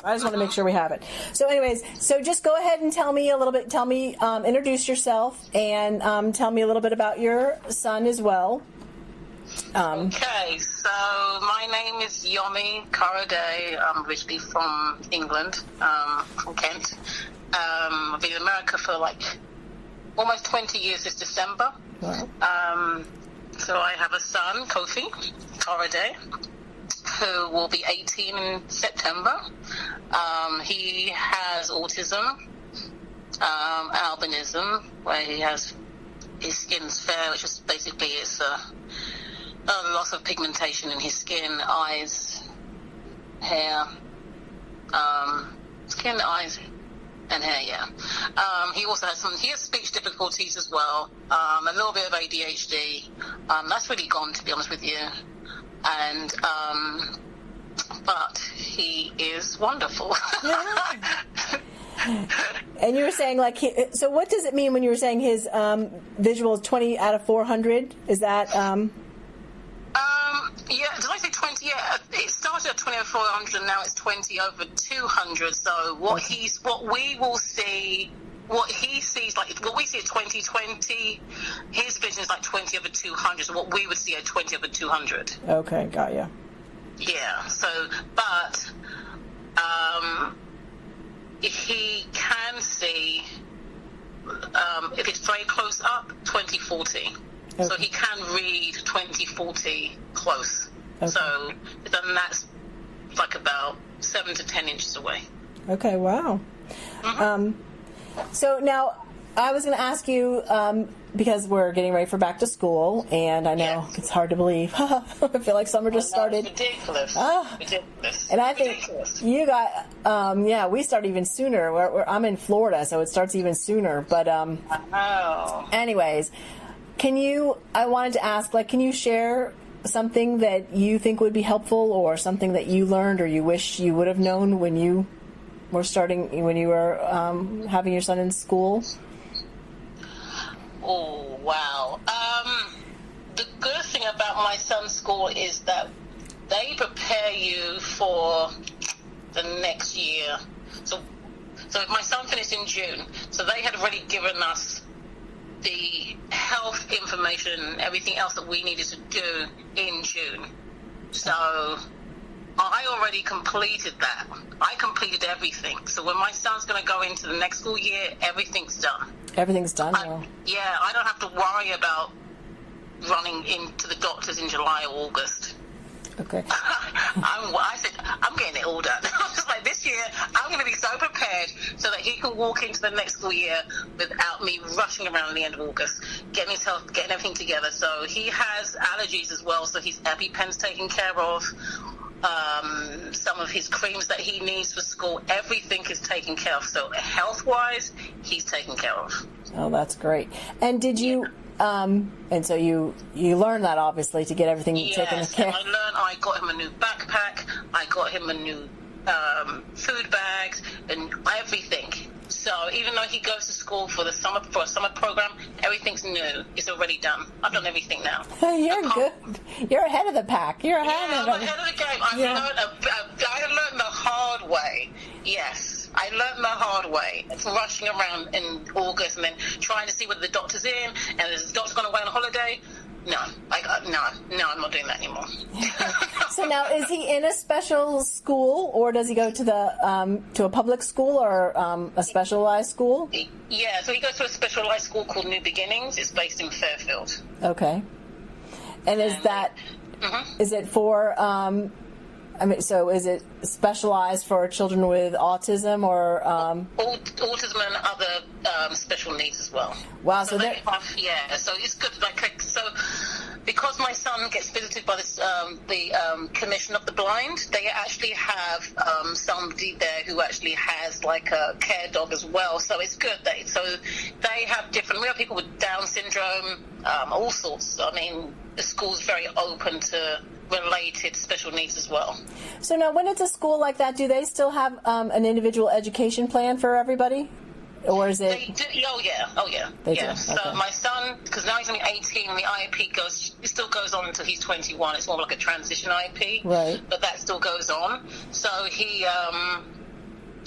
I just want to make sure we have it. So anyways, so just go ahead and tell me a little bit, introduce yourself, and tell me a little bit about your son as well. Okay, so my name is Yomi Karade. I'm originally from England, from Kent. I've been in America for like almost 20 years this December. Wow. So I have a son, Kofi Karade, who will be 18 in September. He has autism, albinism, where his skin's fair, which is basically it's a loss of pigmentation in his skin, eyes, hair, skin, eyes, and hair, yeah. He also has he has speech difficulties as well, a little bit of ADHD. That's really gone, to be honest with you. And, but he is wonderful. And you were saying, like, so what does it mean when you were saying his visual is 20 out of 400? Is that... Yeah, did I say 20? Yeah, it started at 20 over 400 and now it's 20 over 200. So what he sees, like, what we see at 20/20, his vision is like 20 over 200. So what we would see at 20 over 200. Okay, got you. Yeah, so, but he can see, if it's very close up, 20/40. Okay. So he can read 20/40 close. Okay. So then that's like about 7 to 10 inches away. Okay, wow. Mm-hmm. So now I was going to ask you, because we're getting ready for back to school, and I know it's hard to believe. I feel like summer just started. It's ridiculous. Ridiculous. And I think you got, we start even sooner. I'm in Florida, so it starts even sooner. But anyways, I wanted to ask, like, can you share something that you think would be helpful, or something that you learned or you wish you would have known when you were having your son in school? Oh, wow. The good thing about my son's school is that they prepare you for the next year. So my son finished in June, so they had already given us the health information, everything else that we needed to do in June. So I already completed that. I completed everything. So when my son's going to go into the next school year, everything's done. Everything's done? I don't have to worry about running into the doctors in July or August. Okay. I said, I'm getting it all done. I was just like, this year, I'm going to be so prepared so that he can walk into the next school year without me rushing around at the end of August, getting everything together. So he has allergies as well, so his EpiPen's taken care of. Some of his creams that he needs for school, everything is taken care of. So health-wise, he's taken care of. Oh, that's great. And did you... and so you learned that, obviously, to get everything taken care of. Yes, and I got him a new backpack, I got him a new food bags, and everything. So even though he goes to school for a summer program, everything's new. It's already done. I've done everything now. You're good. You're ahead of the pack. I'm ahead of the game. I learned the hard way. Yes. I learned the hard way. It's rushing around in August and then trying to see whether the doctor's in, and is the doctor going away on a holiday? No, I'm not doing that anymore. So now, is he in a special school, or does he go to a public school or a specialized school? Yeah, so he goes to a specialized school called New Beginnings. It's based in Fairfield. Okay. And is that is it for? So is it specialized for children with autism or autism and other special needs as well? Wow! So so it's good. So because my son gets visited by the Commission of the Blind, they actually have somebody there who actually has like a care dog as well. So it's good. They have different. We have people with Down syndrome, all sorts. I mean, the school's very open to related special needs as well. So now, when it's a school like that, do they still have an individual education plan for everybody? Or is it? They do, oh yeah. They do. So okay. My son, because now he's only 18, the IEP still goes on until he's 21. It's more like a transition IEP, right? But that still goes on. So he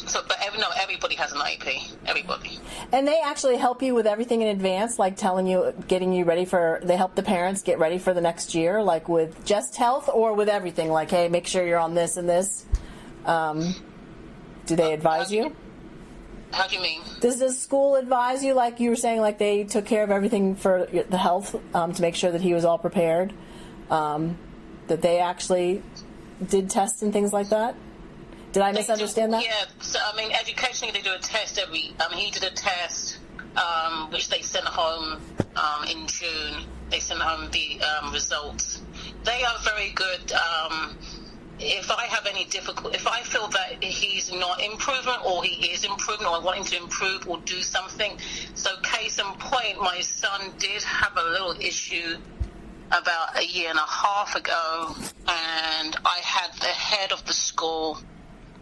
So, but everybody has an IEP. Everybody. And they actually help you with everything in advance, like telling you, getting you ready for, they help the parents get ready for the next year, like with just health or with everything, like, hey, make sure you're on this and this. Do they advise you? How do you mean? Does school advise you, like you were saying, like they took care of everything for the health to make sure that he was all prepared? That they actually did tests and things like that? Did I misunderstand that? Yeah, so I mean, educationally they do a test he did a test, which they sent home in June. They sent home the results. They are very good. If I have any difficulty, if I feel that he's not improving or he is improving or I want him to improve or do something. So case in point, my son did have a little issue about a year and a half ago, and I had the head of the school.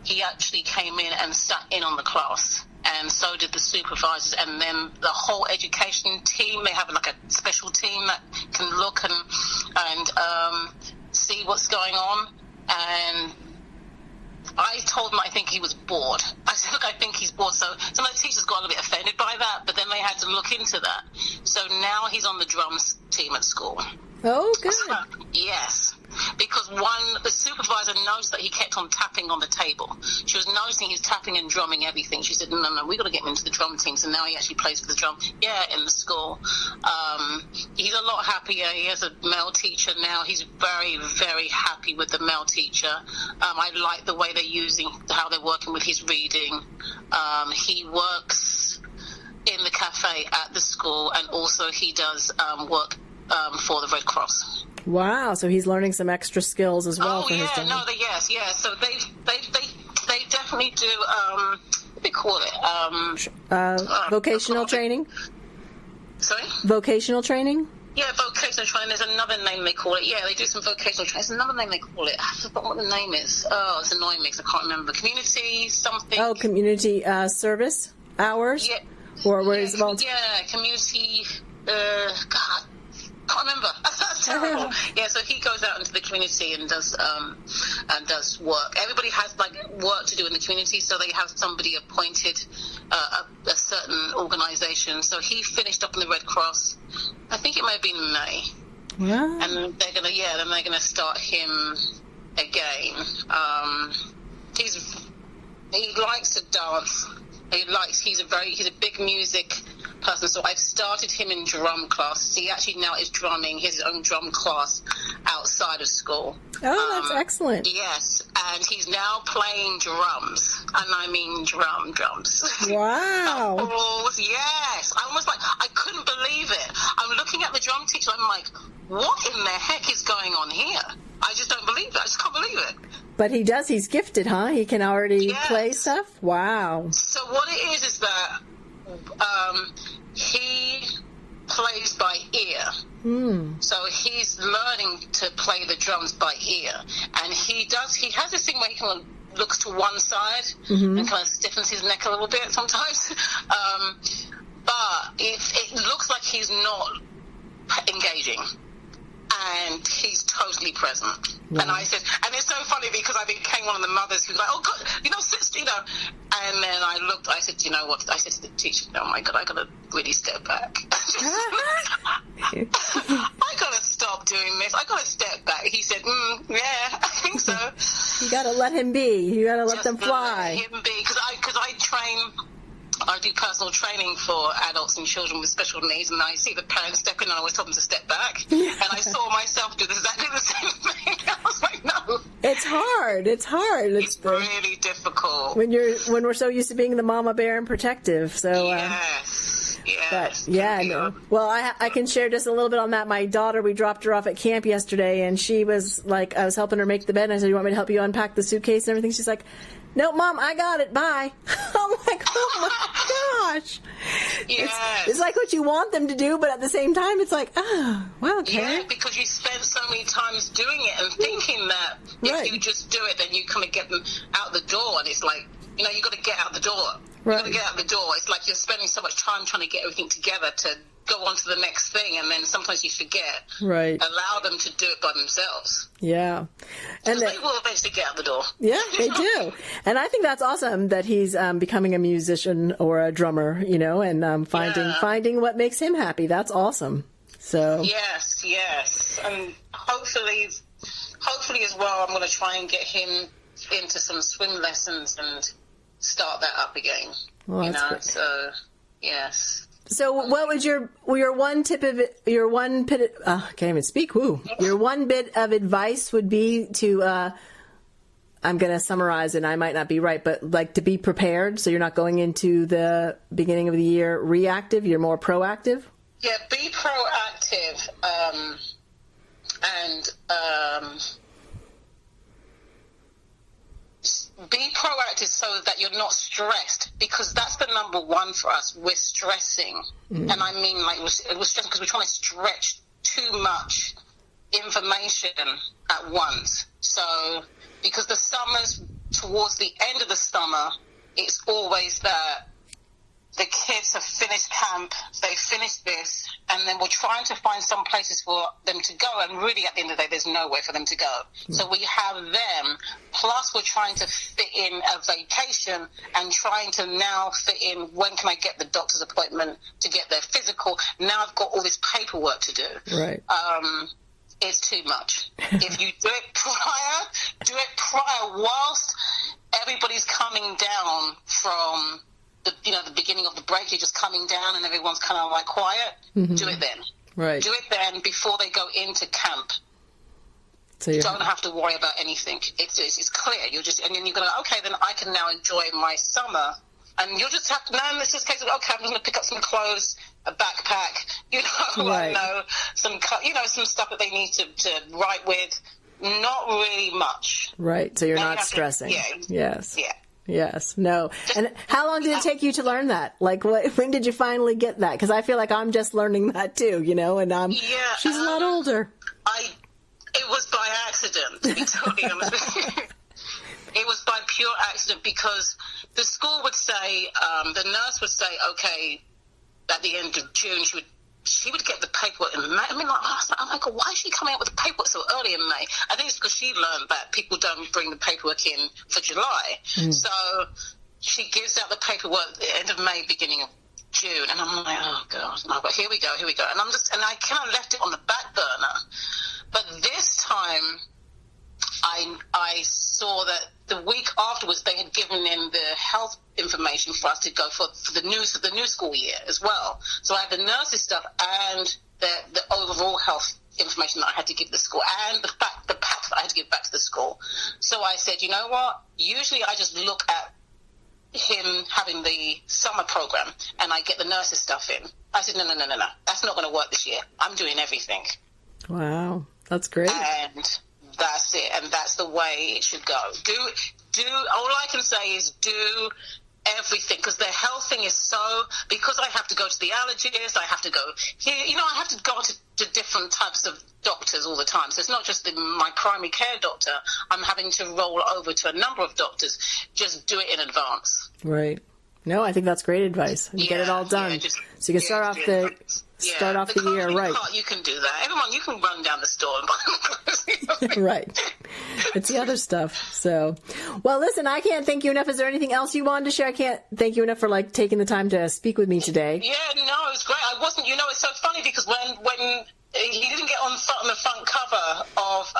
He actually came in and sat in on the class, and so did the supervisors, and then the whole education team. They have like a special team that can look and see what's going on. And I told him I think he was bored. I said, look, I think he's bored. So some of the teachers got a little bit offended by that, but then they had to look into that. So now he's on the drums team at school. Oh, good. Yes. Because the supervisor noticed that he kept on tapping on the table. She was noticing he's tapping and drumming everything. She said, no, we got to get him into the drum team. So now he actually plays for the drum. Yeah, in the school. He's a lot happier. He has a male teacher now. He's very, very happy with the male teacher. I like the way how they're working with his reading. He works in the cafe at the school, and also he does work for the Red Cross. Wow, so he's learning some extra skills as well. Oh, yeah, no, yes. So they definitely do, what do they call it? Vocational training? Sorry? Vocational training? Yeah, vocational training. There's another name they call it. Yeah, they do some vocational training. There's another name they call it. I forgot what the name is. Oh, it's annoying me because I can't remember. Community something. Oh, community service hours? Yeah. Or where is Yeah, community, God. Can't remember. That's terrible. Yeah, so he goes out into the community and does work. Everybody has like work to do in the community, so they have somebody appointed, a certain organisation. So he finished up in the Red Cross. I think it may have been in May. Wow. And they're gonna start him again. He likes to dance. He's a big music person, so I've started him in drum class. He actually now is drumming his own drum class outside of school. Oh, that's excellent. Yes, and he's now playing drums, and I mean drums. Wow. Oh, yes. I couldn't believe it. I'm looking at the drum teacher, I'm like, what in the heck is going on here? I just don't believe it. I just can't believe it. But he's gifted, huh? He can already play stuff? Wow. So what it is that he plays by ear. So he's learning to play the drums by ear. And he has this thing where he kind of looks to one side and kind of stiffens his neck a little bit sometimes. But it looks like he's not engaging. And he's totally present. Wow. And I said, and it's so funny because I became one of the mothers who's like, oh God, sister, And then I said, you know what? I said to the teacher, oh my God, I got to really step back. I got to stop doing this. I got to step back. He said, yeah, I think so. You got to let him be. You got to let them fly. Let him be. Because I do personal training for adults and children with special needs, and I see the parents step in and I always tell them to step back. And I saw myself do exactly the same thing. I was like, no. It's hard. It's really difficult. When we're so used to being the mama bear and protective. So yes. But yeah, no. Well, I can share just a little bit on that. My daughter, we dropped her off at camp yesterday, and she was like, I was helping her make the bed, and I said, you want me to help you unpack the suitcase and everything? She's like, no, Mom, I got it. Bye. I'm like, oh my gosh. Yes. It's like what you want them to do, but at the same time, it's like, oh, well, okay. Yeah, because you spend so many times doing it and thinking that if you just do it, then you kind of get them out the door. And it's like, you got to get out the door. Right. You got to get out the door. It's like you're spending so much time trying to get everything together to go on to the next thing, and then sometimes you forget. Right. Allow them to do it by themselves. Yeah. And they will eventually get out the door. Yeah, they do. And I think that's awesome that he's becoming a musician or a drummer, and finding what makes him happy. That's awesome. So yes. And hopefully as well, I'm going to try and get him into some swim lessons and start that up again. Well, that's great. So yes. So what would your one tip of your one bit? I can't even speak. Woo! Your one bit of advice would be to. I'm going to summarize, and I might not be right, but like to be prepared, so you're not going into the beginning of the year reactive. You're more proactive. Yeah, be proactive, and be proactive so that you're not stressed, because that's the number one for us. We're stressing. And I mean, like, we're stressing because we're trying to stretch too much information at once. So, because the summers, towards the end of the summer, it's always that the kids have finished camp, they finished this, and then we're trying to find some places for them to go, and really at the end of the day, there's nowhere for them to go. So we have them, plus we're trying to fit in a vacation and trying to now fit in, when can I get the doctor's appointment to get their physical? Now I've got all this paperwork to do. Right. It's too much. If you do it prior whilst everybody's coming down from the beginning of the break. You're just coming down and everyone's kind of like quiet. Mm-hmm. Do it then. Right. Do it then before they go into camp. So you don't have to worry about anything. It's clear. And then you're going to, okay, then I can now enjoy my summer. And you'll just have to, no, this is a case of, okay, I'm just going to pick up some clothes, a backpack, right. some stuff that they need to write with. Not really much. Right. So you're not stressing. Yes. Yeah. Yes. No. And how long did it take you to learn that? Like, when did you finally get that? Because I feel like I'm just learning that too, and she's a lot older. It was by accident, to be totally honest with you. It was by pure accident, because the school would say, the nurse would say, okay, at the end of June, she would get the paperwork in May. I mean, I'm like, why is she coming out with the paperwork so early in May? I think it's because she learned that people don't bring the paperwork in for July. So she gives out the paperwork at the end of May, beginning of June. And I'm like, oh, God, no, but here we go. And I kind of left it on the back burner. But this time, I saw that the week afterwards they had given in the health information for us to go for the new school year as well. So I had the nurses stuff and the overall health information that I had to give the school, and the pack that I had to give back to the school. So I said, you know what? Usually I just look at him having the summer program and I get the nurses stuff in. I said, no. That's not going to work this year. I'm doing everything. Wow. That's great. And that's it, and that's the way it should go. Do all I can say is do everything, because the health thing is because I have to go to the allergist, I have to go here, I have to go to different types of doctors all the time. So it's not just my primary care doctor. I'm having to roll over to a number of doctors. Just do it in advance. Right. No, I think that's great advice. Get it all done. So you can start off the year right. You can do that. Everyone, you can run down the store and buy clothes. Right. It's the other stuff. So, well, listen, I can't thank you enough. Is there anything else you wanted to share? I can't thank you enough for taking the time to speak with me today. Yeah, no, it was great. I wasn't, it's so funny because when he didn't get on the front cover of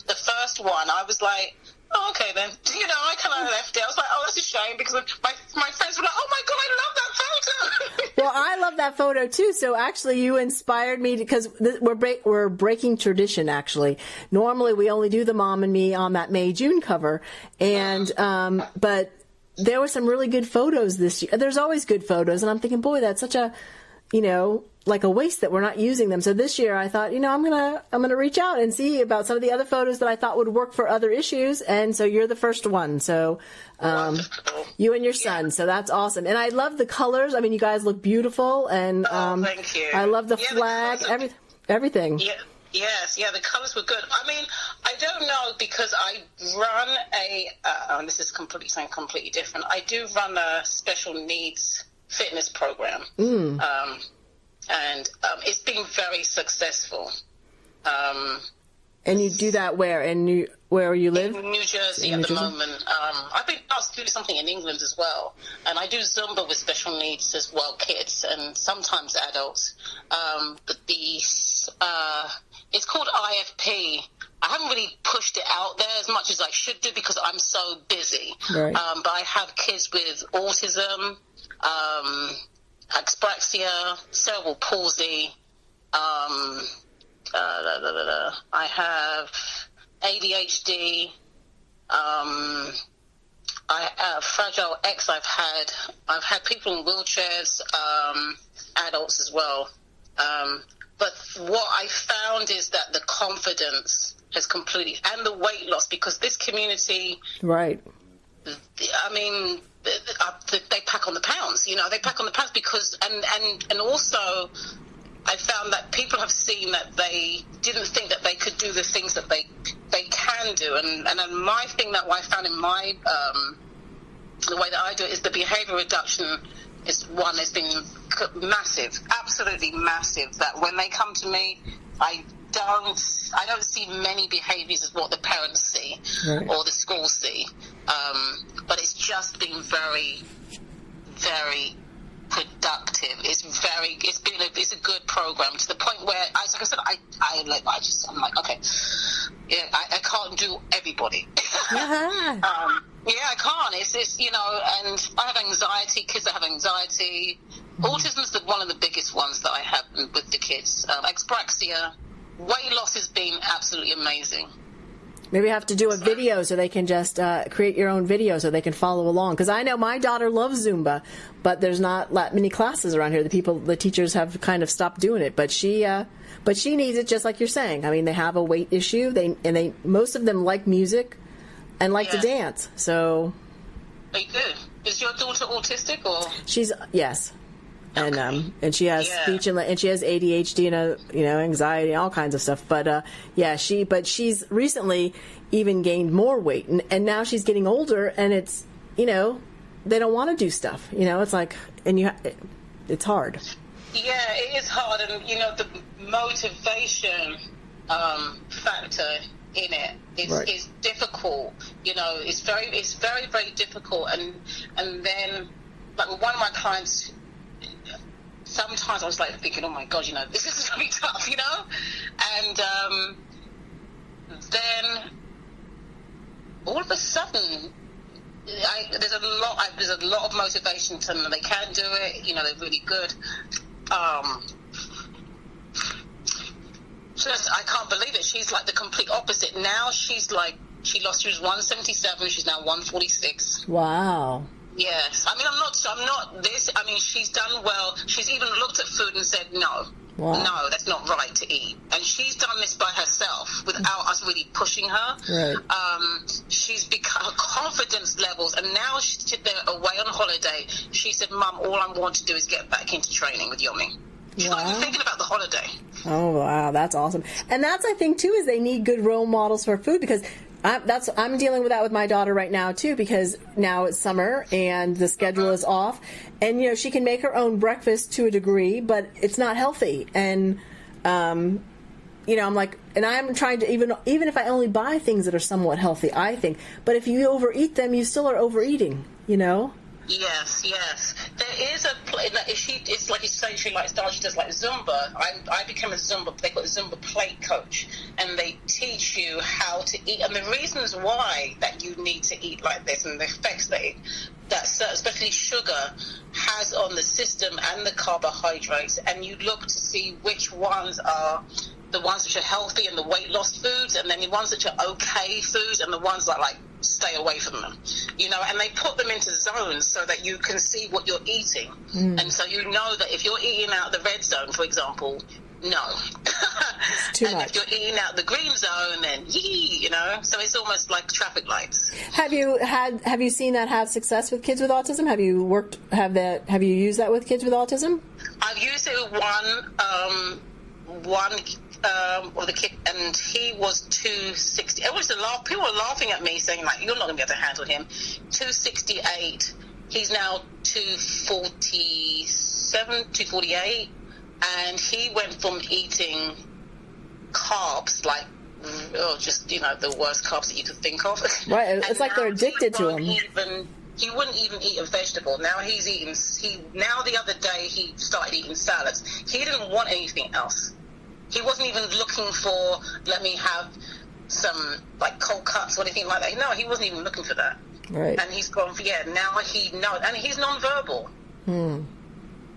the first one, I was like, oh, okay then. I kind of left it. I was like, oh, that's a shame, because my friends were like, oh my God, I love that photo. Well, I love that photo too. So actually you inspired me, because we're breaking tradition actually. Normally we only do the mom and me on that May-June cover. And, but there were some really good photos this year. There's always good photos. And I'm thinking, boy, that's such a, like a waste that we're not using them. So this year I thought, I'm going to reach out and see about some of the other photos that I thought would work for other issues. And so you're the first one. So, you and your son. So that's awesome. And I love the colors. I mean, you guys look beautiful, and, thank you. I love the flag, everything. Yeah. Yes, the colors were good. I mean, I don't know, because I run this is completely different. I do run a special needs fitness program. and it's been very successful. And you do that where? Where you live? In New Jersey at the moment. I've been asked to do something in England as well. And I do Zumba with special needs as well, kids and sometimes adults. But it's called IFP. I haven't really pushed it out there as much as I should do because I'm so busy. Right. But I have kids with autism, dyspraxia, cerebral palsy. I have ADHD. Fragile X. I've had people in wheelchairs, adults as well. But what I found is that the confidence has completely, and the weight loss, because this community, right? I mean, they pack on the pounds. They pack on the pounds because, and also, I found that people have seen that they didn't think that they could do the things that they can do, and my thing that I found in my the way that I do it is the behavior reduction is one has been massive, absolutely massive. That when they come to me, I don't see many behaviors as what the parents see, right, or the schools see, but it's just been very, very productive. It's a good program to the point where, like I said, I'm like, okay, yeah, I can't do everybody. Uh-huh. Yeah, I can't. It's and I have anxiety. Kids that have anxiety, autism is one of the biggest ones that I have with the kids. Dyspraxia, weight loss has been absolutely amazing. Maybe you have to do a video so they can just create your own video so they can follow along. Because I know my daughter loves Zumba, but there's not that many classes around here. The teachers have kind of stopped doing it. But she needs it, just like you're saying. I mean, they have a weight issue. They most of them like music and like to dance. So. Very good. Is your daughter autistic or? Yes. Okay. And she has speech and she has ADHD and anxiety, all kinds of stuff. But she's recently even gained more weight, and now she's getting older, and it's they don't want to do stuff. It's like, and it's hard. Yeah, it is hard, and the motivation factor in it is difficult. It's very, very difficult, and then like one of my clients. Sometimes I was like thinking, oh my God, this is going to be tough, and then all of a sudden, there's a lot of motivation to them. They can do it, they're really good. I can't believe it. She's like the complete opposite. Now she was 177, she's now 146. Wow. Yes. I mean, I'm not this. I mean, she's done well. She's even looked at food and said, no, that's not right to eat. And she's done this by herself without us really pushing her. Right. She's become her confidence levels. And now she's there away on holiday. She said, Mum, all I want to do is get back into training with Yomi. She's not even thinking about the holiday. Oh, wow. That's awesome. And that's, I think, too, is they need good role models for food, because I'm dealing with that with my daughter right now too, because now it's summer and the schedule is off, and she can make her own breakfast to a degree, but it's not healthy. And I'm like, and I'm trying to even if I only buy things that are somewhat healthy, I think, but if you overeat them, you still are overeating. Yes. There is it's like you say, she likes dance, she does like Zumba. I became a Zumba, they got a Zumba plate coach, and they teach you how to eat, and the reasons why that you need to eat like this, and the effects that especially sugar has on the system and the carbohydrates, and you look to see which ones are the ones which are healthy and the weight loss foods, and then the ones which are okay foods, and the ones that like stay away from them, and they put them into zones so that you can see what you're eating. And so that if you're eating out the red zone, for example, no. It's too much. If you're eating out the green zone, then so it's almost like traffic lights. Have you seen that have success with kids with autism? Have you used that with kids with autism? I've used it with one of the kid, and he was 260. People were laughing at me, saying like, "You're not going to be able to handle him." 268. He's now 247, 248. And he went from eating carbs, like, just, the worst carbs that you could think of. Right, it's like they're addicted to them. He wouldn't even eat a vegetable. Now now the other day he started eating salads. He didn't want anything else. He wasn't even looking for, let me have some, like, cold cuts or anything like that. No, he wasn't even looking for that. Right. And he's gone, now he knows. And he's nonverbal.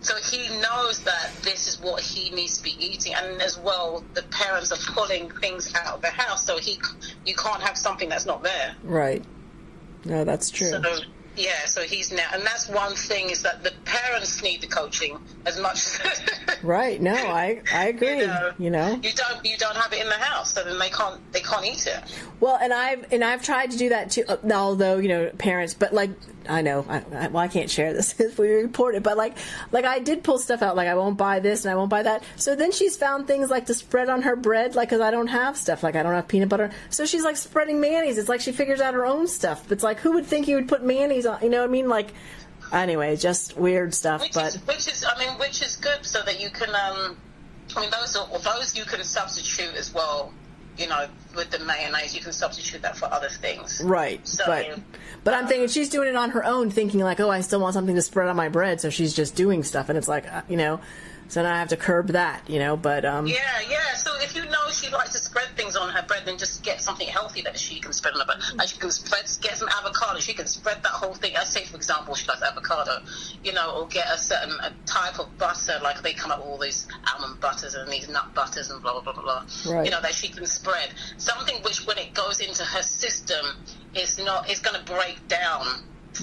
So he knows that this is what he needs to be eating. And as well, the parents are pulling things out of the house, so you can't have something that's not there. Right. No, that's true. So he's now, and that's one thing, is that the parents need the coaching as much as right. No, I agree. You don't have it in the house, so then they can't eat it. Well, and I've tried to do that too, although parents, but like, I know, I can't share this if we report it, but like I did pull stuff out, like I won't buy this and I won't buy that. So then she's found things like to spread on her bread, like, because I don't have stuff, like I don't have peanut butter. So she's like spreading mayonnaise. It's like she figures out her own stuff. It's like, who would think you would put mayonnaise on? You know what I mean? Like, anyway, just weird stuff. Which is good, so that you can, those you can substitute as well. With the mayonnaise, you can substitute that for other things. Right. So, but I'm thinking she's doing it on her own, thinking like, oh, I still want something to spread on my bread, so she's just doing stuff, and it's like, so now I have to curb that, but... Yeah, so if you know she likes to spread things on her bread, then just get something healthy that she can spread on her bread. And she can get some avocado, she can spread that whole thing. I say, for example, she likes avocado, or get a certain type of butter, like they come up with all these almond butters and these nut butters and blah, blah, blah, blah, right. That she can spread. Something which, when it goes into her system, it's going to break down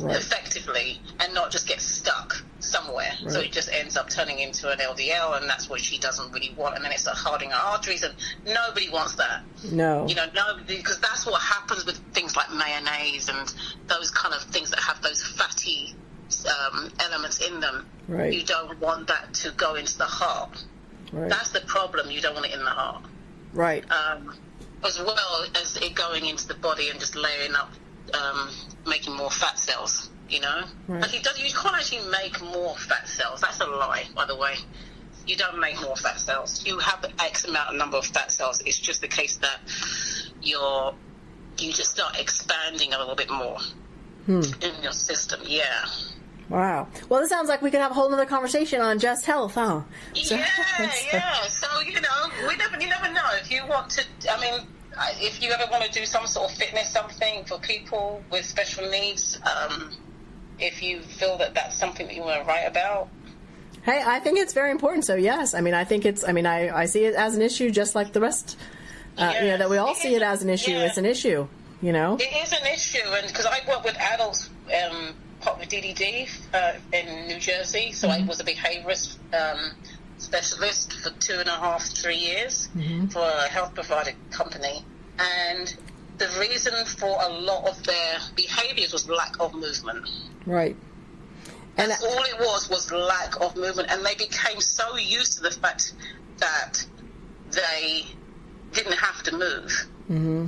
right. effectively and not just get stuck somewhere. Right. So it just ends up turning into an LDL, and that's what she doesn't really want. And then it starts hardening her arteries, and nobody wants that. No. Nobody, because that's what happens with things like mayonnaise and those kind of things that have those fatty elements in them. Right. You don't want that to go into the heart. Right. That's the problem. You don't want it in the heart. Right. As well as it going into the body and just layering up, making more fat cells, Right. But you can't actually make more fat cells. That's a lie, by the way. You don't make more fat cells. You have X amount of number of fat cells. It's just the case that you just start expanding a little bit more in your system. Yeah. Wow. Well, this sounds like we could have a whole other conversation on just health, huh? Yeah. So, you never know. If you want to, if you ever want to do some sort of fitness something for people with special needs, if you feel that that's something that you want to write about. Hey, I think it's very important. So, yes. I think it's, I see it as an issue just like the rest, that we all see it as an issue. Yeah. It's an issue, It is an issue. And because I work with adults, with DDD in New Jersey, so I was a behaviorist specialist for 2.5, 3 years for a health provider company, and the reason for a lot of their behaviors was lack of movement. Right. And that's all it was lack of movement, and they became so used to the fact that they didn't have to move. Mm-hmm.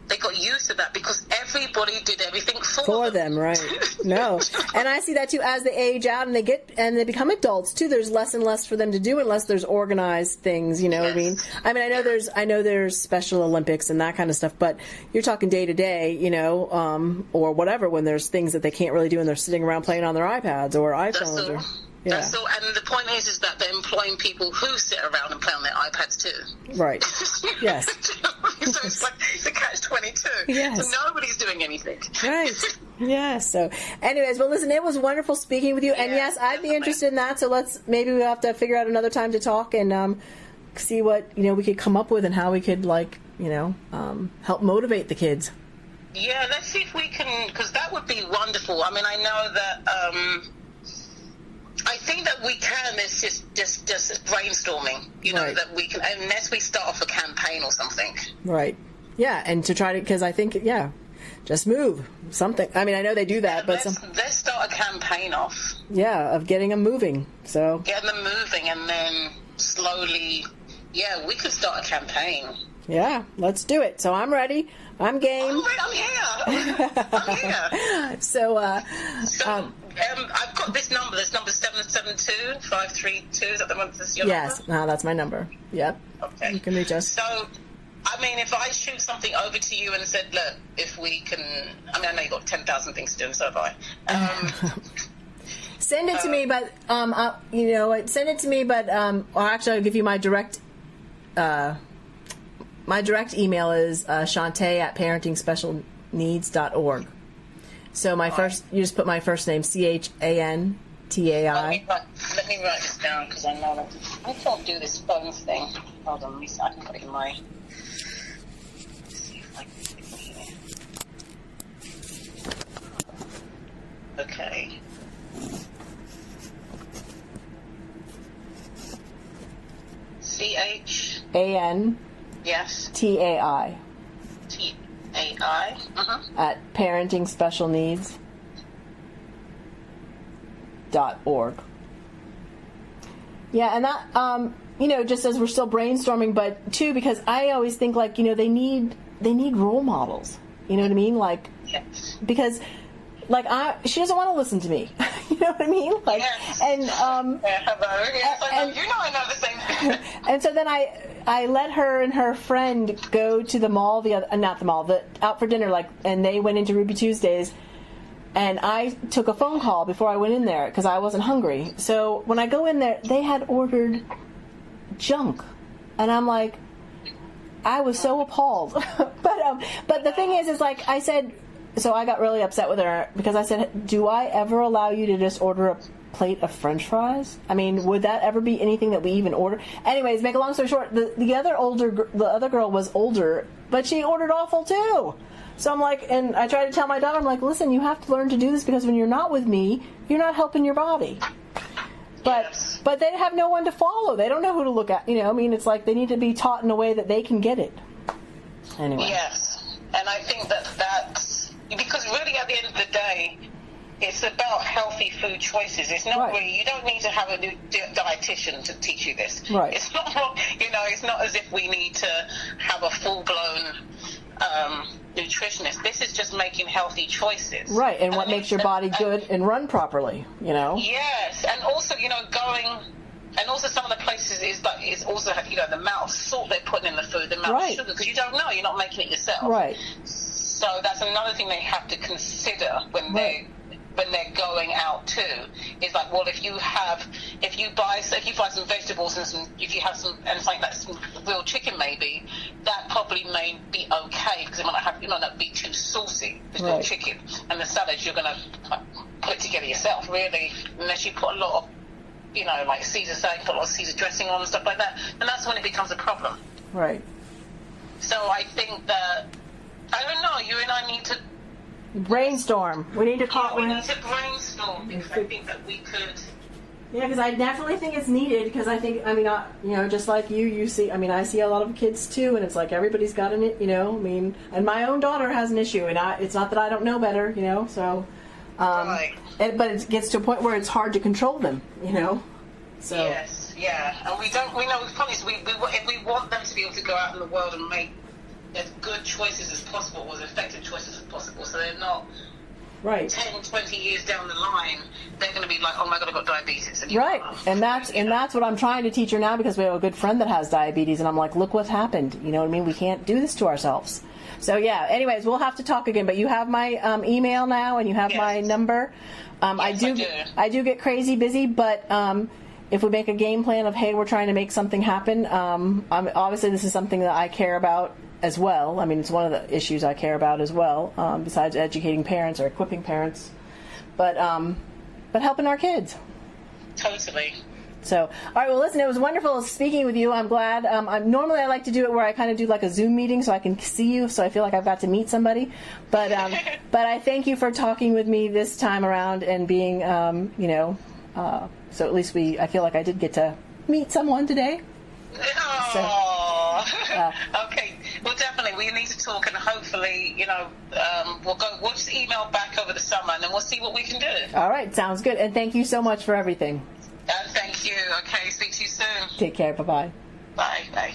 They got used to that because everybody did everything for them. Right? No, and I see that too as they age out and they become adults too. There's less and less for them to do unless there's organized things. You know what I mean? I know there's Special Olympics and that kind of stuff, but you're talking day to day, or whatever. When there's things that they can't really do and they're sitting around playing on their iPads or iPhones. That's all, and the point is that they're employing people who sit around and play on their iPads too. Right. Yes. So it's like the catch-22. Yes. So nobody's doing anything. Right. Yeah. So, anyways, well, listen, it was wonderful speaking with you, and yes, I'd be interested in that. So maybe we'll have to figure out another time to talk and see what we could come up with and how we could help motivate the kids. Yeah, let's see if we can, because that would be wonderful. I know that. I think that we can. It's just brainstorming, right. That we can, unless we start off a campaign or something. Right. Yeah, and to try to, because I think, just move something. I know they do that, but let's start a campaign off. Yeah, of getting them moving. So getting them moving, and then slowly, we could start a campaign. Yeah, let's do it. So I'm ready. I'm game. Oh, wait, I'm here. I'm here. So, I've got this number. This number 772-532. Is that the one that's your yes, number? no, that's my number. Yep. Okay. You can reach us. So, I mean, if I shoot something over to you and said, look, if we can, I mean, I know you've got 10,000 things to do, and so have I. Send it to me, but, you know what, send it to me, but, or actually I'll give you my direct email is Shantae@parentingspecialneeds.org. So my first, you just put my first name, Chantai. Let me write this down, because I know that I can't do this phone thing. Hold on, let me see. I can put it in my. Let's see if I can put it here. Okay. CHAN. Yes. TAI. TAI. At parentingspecialneeds.org. Yeah, and that, you know, just as we're still brainstorming, but too, because I always think, like, you know, they need role models. You know what I mean? Like, yes. Because, like, she doesn't want to listen to me. You know what I mean? Like, yes. And, hello. Yes, I know. You know I know the same thing. And so then I let her and her friend go to the mall, out for dinner, like, and they went into Ruby Tuesdays, and I took a phone call before I went in there because I wasn't hungry. So when I go in there, they had ordered junk, and I'm like, I was so appalled. But the thing is like I said, so I got really upset with her because I said, do I ever allow you to just order a plate of French fries? I mean, would that ever be anything that we even order? Anyways, make a long story short, the other girl was older, but she ordered awful too. So I'm like, and I tried to tell my daughter, I'm like, listen, you have to learn to do this because when you're not with me, you're not helping your body. But they have no one to follow. They don't know who to look at. You know, I mean, it's like they need to be taught in a way that they can get it. Anyway. Yes, and I think that's because really at the end of the day, it's about healthy food choices. It's not really, you don't need to have a dietitian to teach you this. Right. It's not, you know, it's not as if we need to have a full-blown nutritionist. This is just making healthy choices. Right, and what makes your body good and run properly, you know? Yes, and also, you know, and also some of the places is also, you know, the amount of salt they're putting in the food, the amount of sugar, because you don't know, you're not making it yourself. Right. So that's another thing they have to consider when they're going out too. Is like, well, if you buy some vegetables and something like some real chicken, maybe that probably may be okay because it might not be too saucy. It's real chicken, and the salad you're gonna put it together yourself, really, unless you put a lot of, you know, like Caesar salad, put a lot of Caesar dressing on and stuff like that, and that's when it becomes a problem. Right. So I think that, I don't know, you and I need to brainstorm. We need to we need to brainstorm because I think that we could. Yeah, because I definitely think it's needed. Because I think, I mean, you know, just like you see. I mean, I see a lot of kids too, and it's like everybody's got you know. I mean, and my own daughter has an issue, and it's not that I don't know better, you know. So, but it gets to a point where it's hard to control them, you know. So. Yes, yeah, and we know the problem is we want them to be able to go out in the world and make as good choices as possible, as effective choices as possible, so they're not 10, 20 years down the line, they're going to be like, oh my God, I've got diabetes. And that's what I'm trying to teach her now, because we have a good friend that has diabetes, and I'm like, look what's happened. You know what I mean? We can't do this to ourselves. So yeah, anyways, we'll have to talk again, but you have my email now, and you have my number. I do get crazy busy, but if we make a game plan of, hey, we're trying to make something happen, obviously this is something that I care about as well. I mean, it's one of the issues I care about as well, besides educating parents or equipping parents, but helping our kids. Totally. So, all right, well, listen, it was wonderful speaking with you. I'm glad. Normally I like to do it where I kind of do like a Zoom meeting so I can see you, so I feel like I've got to meet somebody. But I thank you for talking with me this time around and being, you know, so at least I feel like I did get to meet someone today. Okay. Well, definitely, we need to talk, and hopefully, you know, we'll just email back over the summer, and then we'll see what we can do. All right, sounds good. And thank you so much for everything. Thank you. Okay, speak to you soon. Take care. Bye-bye. Bye. Bye.